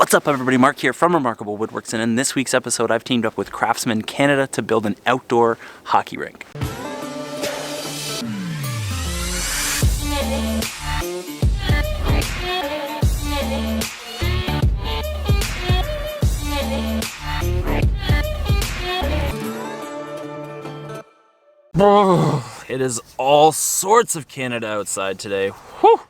What's up everybody, Mark here from Remarkable Woodworks, and in this week's episode I've teamed up with Craftsman Canada to build an outdoor hockey rink. It is all sorts of Canada outside today. Whew.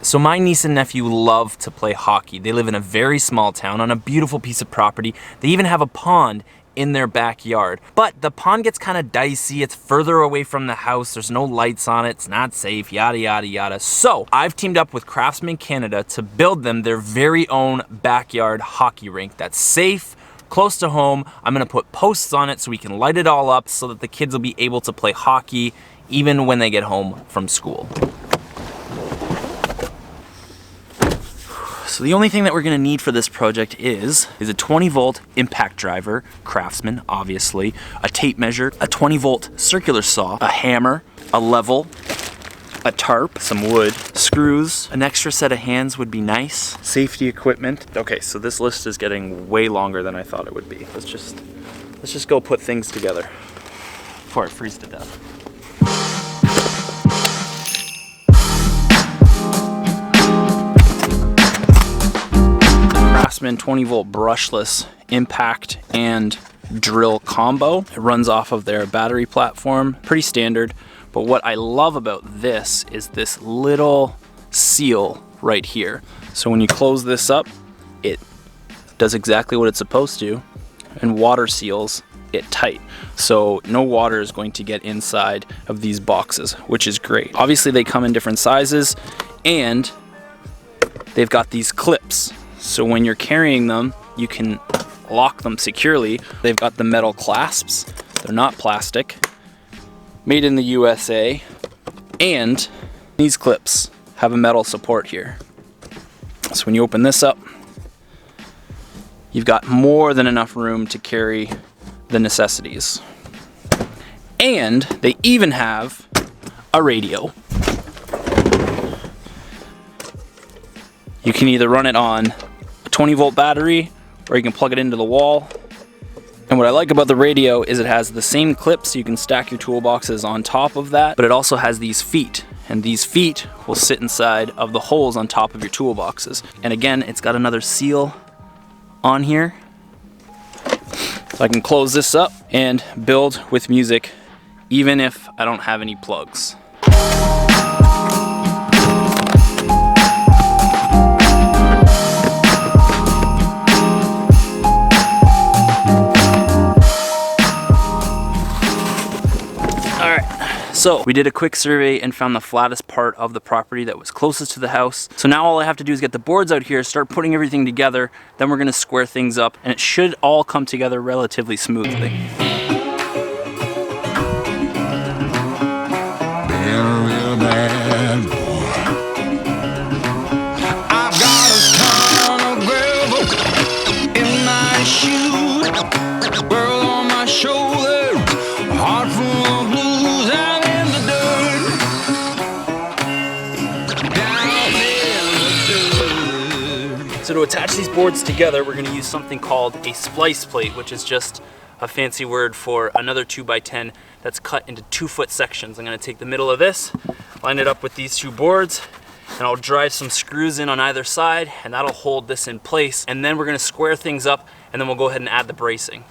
So my niece and nephew love to play hockey. They live in a very small town on a beautiful piece of property. They even have a pond in their backyard. But the pond gets kind of dicey. It's further away from the house. There's no lights on it. It's not safe, yada, yada, yada. So I've teamed up with Craftsman Canada to build them their very own backyard hockey rink that's safe, close to home. I'm gonna put posts on it so we can light it all up so that the kids will be able to play hockey even when they get home from school. So the only thing that we're gonna need for this project is a 20-volt impact driver, Craftsman, obviously, a tape measure, a 20-volt circular saw, a hammer, a level, a tarp, some wood, screws, an extra set of hands would be nice, safety equipment. Okay, so this list is getting way longer than I thought it would be. Let's just go put things together before I freeze to death. Craftsman 20-volt brushless impact and drill combo. It runs off of their battery platform, pretty standard. But what I love about this is this little seal right here. So when you close this up, it does exactly what it's supposed to and water seals it tight. So no water is going to get inside of these boxes, which is great. Obviously they come in different sizes and they've got these clips. So when you're carrying them, you can lock them securely. They've got the metal clasps. They're not plastic. Made in the USA. And these clips have a metal support here. So when you open this up, you've got more than enough room to carry the necessities. And they even have a radio. You can either run it on a 20-volt battery or you can plug it into the wall. And what I like about the radio is it has the same clips, so you can stack your toolboxes on top of that, but it also has these feet, and these feet will sit inside of the holes on top of your toolboxes. And again, it's got another seal on here. So I can close this up and build with music, even if I don't have any plugs. So we did a quick survey and found the flattest part of the property that was closest to the house. So now all I have to do is get the boards out here, start putting everything together, then we're gonna square things up, and it should all come together relatively smoothly. I've got a ton of gravel in my shoe, girl on my shoulder, heart full of blues and in the dirt. So to attach these boards together, we're gonna use something called a splice plate, which is just a fancy word for another 2x10 that's cut into 2-foot sections. I'm gonna take the middle of this, line it up with these two boards, and I'll drive some screws in on either side, and that'll hold this in place. And then we're gonna square things up, and then we'll go ahead and add the bracing.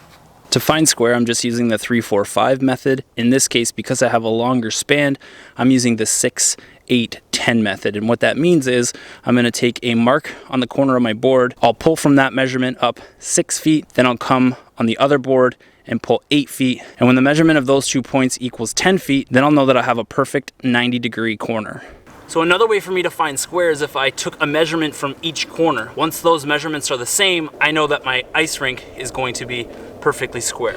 To find square, I'm just using the 3-4-5 method. In this case, because I have a longer span, I'm using the 6-8-10 method. And what that means is I'm gonna take a mark on the corner of my board. I'll pull from that measurement up 6 feet, then I'll come on the other board and pull 8 feet. And when the measurement of those 2 points equals 10 feet, then I'll know that I have a perfect 90-degree corner. So another way for me to find square is if I took a measurement from each corner. Once those measurements are the same, I know that my ice rink is going to be perfectly square.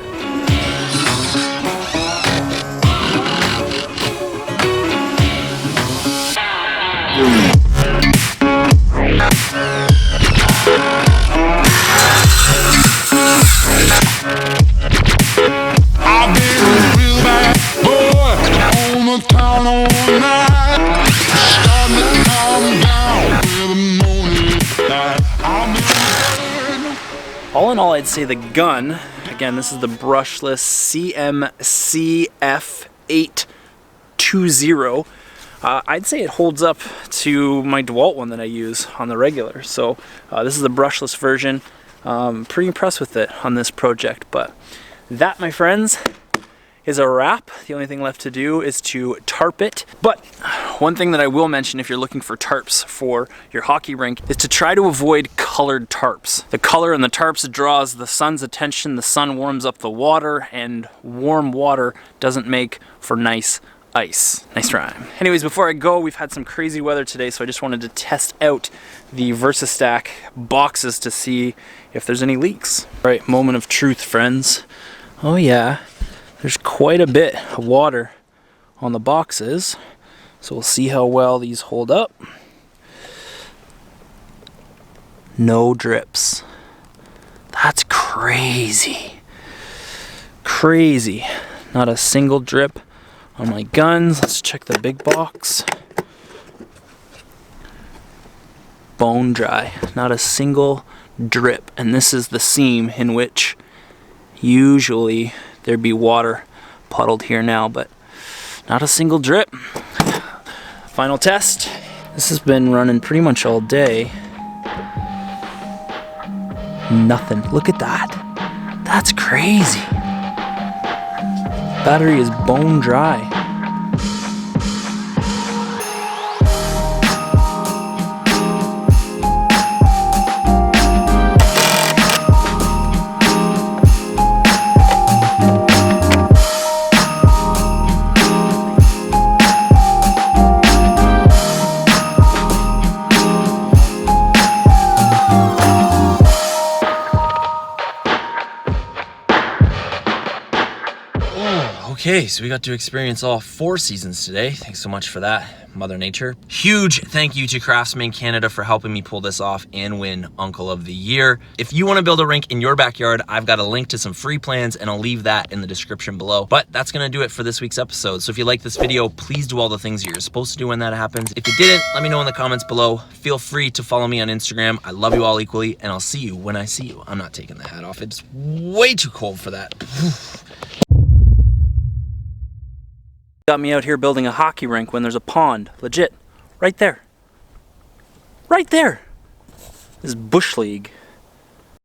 I've been a real bad boy on the town all night, starting to calm down with the morning light. I've been All in all, I'd say the gun, again, this is the brushless CMCF820. I'd say it holds up to my DeWalt one that I use on the regular. So this is the brushless version. Pretty impressed with it on this project, but that, my friends, is a wrap. The only thing left to do is to tarp it. But one thing that I will mention if you're looking for tarps for your hockey rink is to try to avoid colored tarps. The color in the tarps draws the sun's attention, the sun warms up the water, and warm water doesn't make for nice ice. Nice rhyme. Anyways, before I go, we've had some crazy weather today, so I just wanted to test out the VersaStack boxes to see if there's any leaks. All right, moment of truth, friends. Oh yeah, there's quite a bit of water on the boxes, so we'll see how well these hold up. No drips. That's crazy. Crazy. Not a single drip on my guns. Let's check the big box. Bone dry. Not a single drip. And this is the seam in which usually there'd be water puddled here now, but not a single drip. Final test. This has been running pretty much all day. Nothing. Look at that. That's crazy. Battery is bone dry. Okay, so we got to experience all 4 seasons today. Thanks so much for that, Mother Nature. Huge thank you to Craftsman Canada for helping me pull this off and win Uncle of the Year. If you want to build a rink in your backyard, I've got a link to some free plans and I'll leave that in the description below. But that's gonna do it for this week's episode. So if you like this video, please do all the things you're supposed to do when that happens. If you didn't, let me know in the comments below. Feel free to follow me on Instagram. I love you all equally and I'll see you when I see you. I'm not taking the hat off. It's way too cold for that. Got me out here building a hockey rink when there's a pond, legit, right there. Right there. This is Bush League.